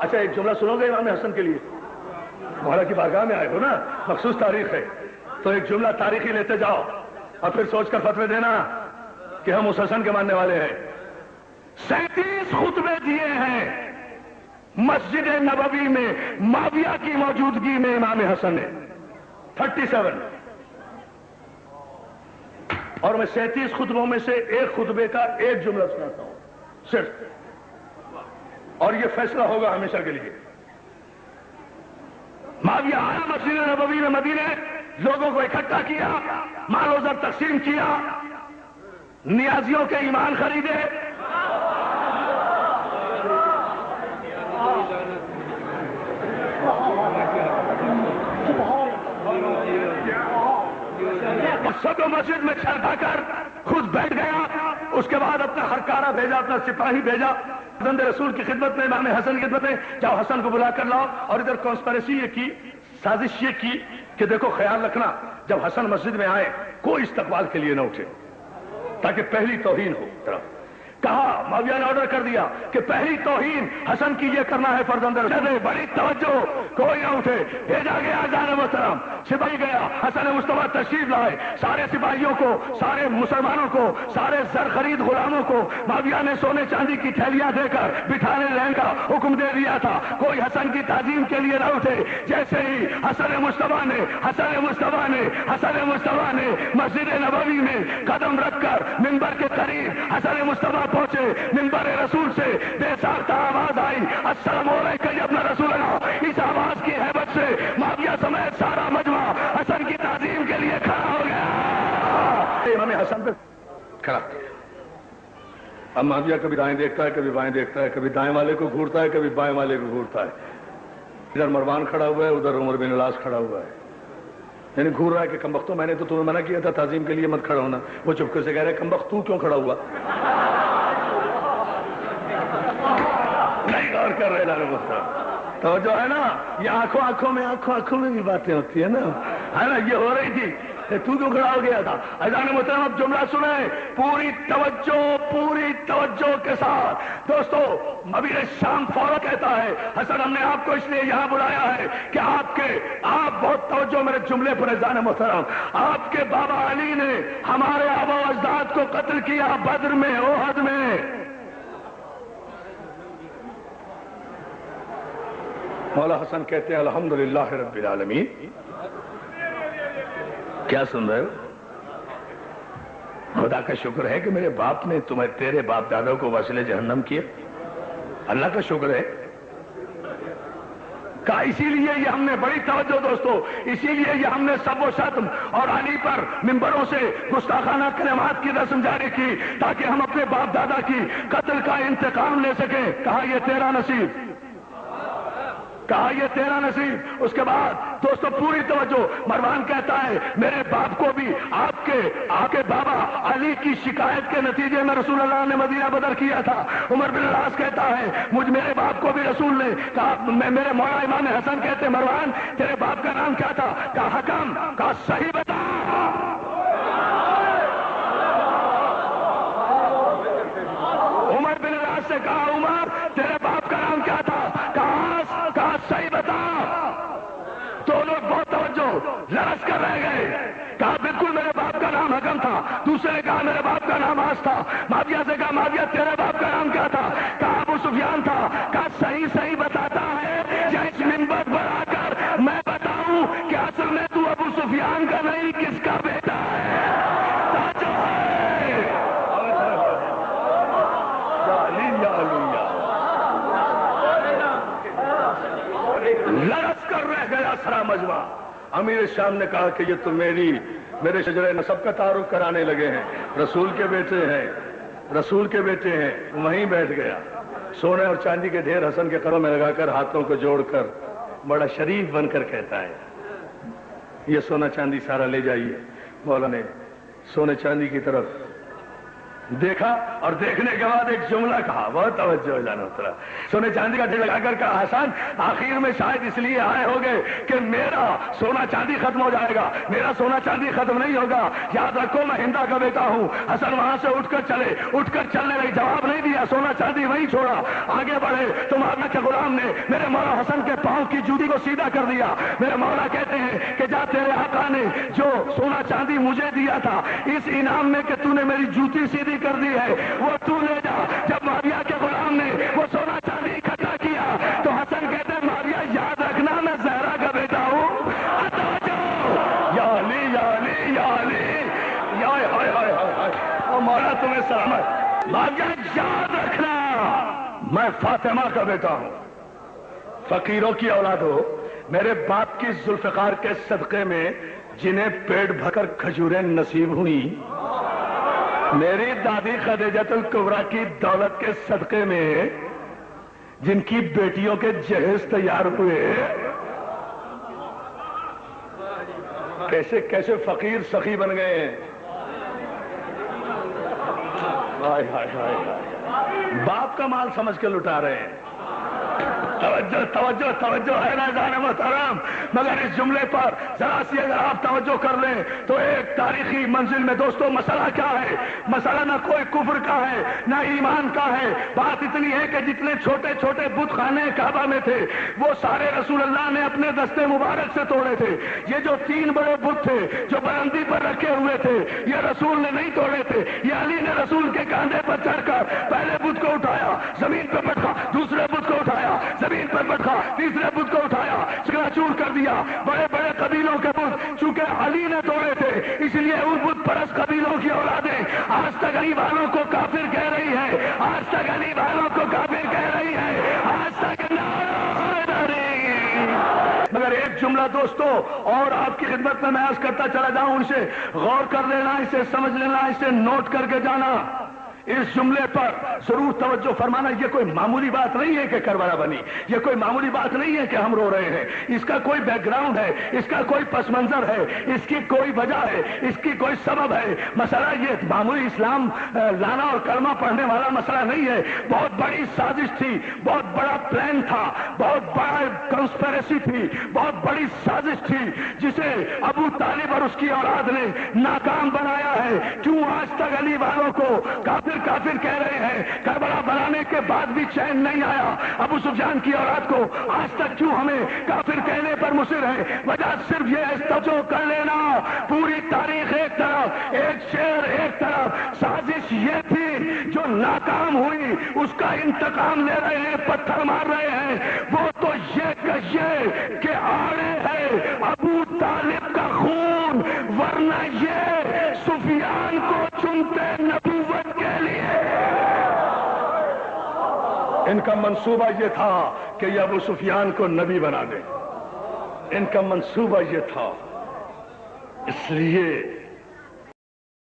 اچھا ایک جملہ سنو گے امام حسن کے لیے؟ مولا کی بارگاہ میں آئے ہو نا، مخصوص تاریخ ہے تو ایک جملہ تاریخی لیتے جاؤ اور پھر سوچ کر فتوے دینا کہ ہم اس حسن کے ماننے والے ہیں۔ 37 خطبے دیے ہیں مسجد نبوی میں معاویہ کی موجودگی میں امام حسن نے، 37، اور میں 37 خطبوں میں سے ایک خطبے کا ایک جملہ سناتا ہوں صرف، اور یہ فیصلہ ہوگا ہمیشہ کے لیے۔ معاویہ آیا مسجد نبوی میں مدینے، لوگوں کو اکٹھا کیا، مال و زر تقسیم کیا، نیازیوں کے ایمان خریدے، سب کو مسجد میں چھڑا کر خود بیٹھ گیا، اس کے بعد اپنا ہرکارہ بھیجا، اپنا سپاہی بھیجا فرزند رسول کی خدمت میں، امام حسن کی خدمت میں، جاؤ حسن کو بلا کر لاؤ، اور ادھر کانسپریسی یہ کی، سازش یہ کی کہ دیکھو خیال رکھنا جب حسن مسجد میں آئے کوئی استقبال کے لیے نہ اٹھے تاکہ پہلی توہین ہو طرف۔ کہا معاویہ نے آرڈر کر دیا کہ پہلی توہین حسن کی یہ کرنا ہے فرزند رسول، بڑی توجہ، کوئی نہ اٹھے۔ بھیجا گیا جان محترم، سپاہی گیا، حسن مصطفیٰ تشریف لائے، سارے سپاہیوں کو، سارے مسلمانوں کو، سارے زر خرید غلاموں کو معاویہ نے سونے چاندی کی تھیلیاں دے کر بٹھانے رہنے کا حکم دے دیا تھا، کوئی حسن کی تعظیم کے لیے نہ اٹھے۔ جیسے ہی حسن مصطفیٰ نے مسجد نبوی میں قدم رکھ کر منبر کے قریب حسن مصطفیٰ پہنچے، منبر رسول سے بے ساختہ آواز آئی، السلام علیکم یا ابن رسول اللہ۔ اس آواز کی ہیبت سے معاویہ سمیت سارا مجمع حسن کی تعظیم کے لیے کھڑا ہو گیا۔ امام حسن پہ کھڑا، اب معاویہ کبھی دائیں دیکھتا ہے، کبھی بائیں دیکھتا ہے، کبھی دائیں والے کو گھورتا ہے، کبھی بائیں والے کو گھورتا ہے۔ ادھر مروان کھڑا ہوا ہے، ادھر عمر بن العاص کھڑا ہوا ہے، یعنی گھور رہا ہے کہ کمبختو میں نے تو تمہیں منع کیا تھا تعظیم کے لیے مت کھڑا ہونا۔ وہ چپکے سے کہہ رہے کمبخت تو کیوں کھڑا ہوا؟ نہیں غور کر رہے لانے محترم، تو جو ہے نا یہ آنکھوں میں بھی باتیں ہوتی ہے نا، ہے نا، یہ ہو رہی تھی تو کیوں کھڑا ہو گیا تھا۔ عزیزان محترم اب جملہ سنیں پوری توجہ کے ساتھ دوستو۔ امیر شام فوراً کہتا ہے حسن ہم نے آپ کو اس لیے یہاں بلایا ہے کہ آپ بہت توجہ میرے جملے پر عزیزان محترم، آپ کے بابا علی نے ہمارے آبا و اجداد کو قتل کیا بدر میں، احد میں۔ مولا حسن کہتے ہیں الحمدللہ رب العالمین۔ کیا سن رہے ہو؟ خدا کا شکر ہے کہ میرے باپ نے تیرے باپ دادا کو وصل جہنم کیا، اللہ کا شکر ہے۔ کہا اسی لیے یہ ہم نے بڑی توجہ دوستو، اسی لیے یہ ہم نے سب و شتم اور علی پر منبروں سے گستاخانہ کلمات کی رسم جاری کی تاکہ ہم اپنے باپ دادا کی قتل کا انتقام لے سکیں۔ کہا یہ تیرا نصیب، کہا یہ تیرا نصیب۔ اس کے بعد دوستو پوری توجہ، مروان کہتا ہے میرے باپ کو بھی آپ کے بابا علی کی شکایت کے نتیجے میں رسول اللہ نے مدینہ بدر کیا تھا۔ عمر بن العاص کہتا ہے میرے باپ کو بھی رسول نے کہا، میرے مولا امام حسن کہتے مروان تیرے باپ کا نام کیا تھا؟ کہا حکم۔ کہا صحیح بتا۔ عمر بن العاص سے کہا عمر تیرے باپ کا نام کیا تھا؟ کہا صحیح بتا۔ تو لوگ بہت توجہ لرز کر رہ گئے۔ کہا بالکل میرے باپ کا نام حکم تھا۔ دوسرے نے کہا میرے باپ کا نام آس تھا۔ معاویہ سے کہا معاویہ تیرے باپ کا نام کیا تھا؟ کہا ابو سفیان تھا۔ کہا صحیح بتاتا ہے یا اس منبر پر آ کر میں بتاؤں کہ اصل میں تو ابو سفیان کا نہیں کس کا بیٹا ہے؟ لرز کر رہ گیا سارا مجمع۔ امیر شام نے کہا کہ یہ تو میرے شجرے نسب کا تعارف کرانے لگے ہیں، رسول کے بیٹے ہیں۔ وہیں بیٹھ گیا، سونے اور چاندی کے ڈھیر حسن کے قدموں میں لگا کر ہاتھوں کو جوڑ کر بڑا شریف بن کر کہتا ہے یہ سونا چاندی سارا لے جائیے۔ مولا نے سونے چاندی کی طرف دیکھا اور دیکھنے کے بعد ایک جملہ کہا، بہت توجہ جانا اترا، سونے چاندی کا ڈھیر لگا کر کہا حسن آخر میں شاید اس لیے آئے ہوگے کہ میرا سونا چاندی ختم ہو جائے گا، میرا سونا چاندی ختم نہیں ہوگا، یاد رکھو میں ہندا کا بیٹا ہوں۔ حسن وہاں سے اٹھ کر چلنے لگے، جواب نہیں دیا، سونا چاندی وہیں چھوڑا، آگے بڑھے تو مولا کے غلام نے میرے مولا حسن کے پاؤں کی جوتی کو سیدھا کر دیا۔ میرے مولا کہتے ہیں کہ جا تیرے آقا نے جو سونا چاندی مجھے دیا تھا اس انعام میں کہ تو نے میری جوتی سیدھی کر دی ہے وہ تو لے جا۔ جب معاویہ کے غلام نے وہ سونا چاندی اکٹھا کیا تو حسن کہتے ہیں معاویہ یاد رکھنا میں زہرا کا بیٹا ہوں۔ یا علی یا علی یا علی یا ہائے ہائے ہائے، او مولا تمہیں سلامت۔ معاویہ یاد رکھنا میں فاطمہ کا بیٹا ہوں، فقیروں کی اولاد ہو، میرے باپ کی ذوالفقار کے صدقے میں جنہیں پیٹ بھر کر کھجوریں نصیب ہوئی، میری دادی خدیجۃ الکبریٰ کی دولت کے صدقے میں جن کی بیٹیوں کے جہیز تیار ہوئے، کیسے کیسے فقیر سخی بن گئے ہیں۔ ہائے ہائے ہائے ہائے، باپ کا مال سمجھ کے لٹا رہے ہیں۔ توجہ توجہ توجہ ہے نا جان محترم، مگر اس جملے پر ذرا سی اگر آپ توجہ کر لیں تو ایک تاریخی منزل میں دوستو مسئلہ کیا ہے؟ مسئلہ نہ کوئی کفر کا ہے نہ ایمان کا ہے، بات اتنی ہے کہ جتنے چھوٹے چھوٹے بت خانے کعبہ میں تھے وہ سارے رسول اللہ نے اپنے دستے مبارک سے توڑے تھے۔ یہ جو 3 بڑے بت تھے جو بلندی پر رکھے ہوئے تھے یہ رسول نے نہیں توڑے تھے، یہ علی نے رسول کے کاندھے پر چڑھ کر پہلے بت کو اٹھایا، زمین پر پٹکا، دوسرے بت کو اٹھایا، زمین پر پٹکا، تیسرے بت کو اٹھایا، چکنا چور کر دیا۔ بڑے بڑے قبیلوں کے بت چونکہ علی نے توڑے تھے اس لیے ان بت پرست قبیلوں کی اولادیں آج تک علی والوں کو کافر کہہ رہی ہے، آج تک علی والوں کو کافر کہہ رہی ہے، آج تک مگر ایک جملہ دوستو اور آپ کی خدمت میں عرض کرتا چلا جاؤں، اسے غور کر لینا، اسے سمجھ لینا، اسے نوٹ کر کے جانا۔ اس جملے پر ضرور توجہ فرمانا، یہ کوئی معمولی بات نہیں ہے کہ کربلا بنی، یہ کوئی معمولی بات نہیں ہے کہ ہم رو رہے ہیں، اس کا کوئی بیک گراؤنڈ ہے، اس کا کوئی پس منظر ہے، اس کی کوئی وجہ ہے، اس کی کوئی سبب ہے۔ مسئلہ یہ معمولی اسلام لانا اور کلمہ پڑھنے والا مسئلہ نہیں ہے، بہت بڑی سازش تھی، بہت بڑا پلان تھا، بہت بڑا کنسپریسی تھی، بہت بڑی سازش تھی جسے ابو طالب اور اس کی اولاد نے ناکام بنایا ہے۔ کیوں آج تک علی والوں کو کافر کافر کہہ رہے ہیں؟ کربلا بنانے کے بعد بھی چین نہیں آیا ابو سفیان کی اولاد کو، آج تک کیوں ہمیں کافر کہنے پر مصر ہے؟ وجہ صرف یہ ہے، توجہ کر لینا، پوری تاریخ ایک طرف، ایک شعر ایک طرف، سازش یہ تھی جو ناکام ہوئی اس کا انتقام لے رہے ہیں، پتھر مار رہے ہیں، وہ تو یہ کہ آڑے ہے ابو طالب کا خون، ورنہ یہ سفیان کو چنتے نبوت کے لیے۔ ان کا منصوبہ یہ تھا کہ یہ ابو سفیان کو نبی بنا دے، ان کا منصوبہ یہ تھا، اس لیے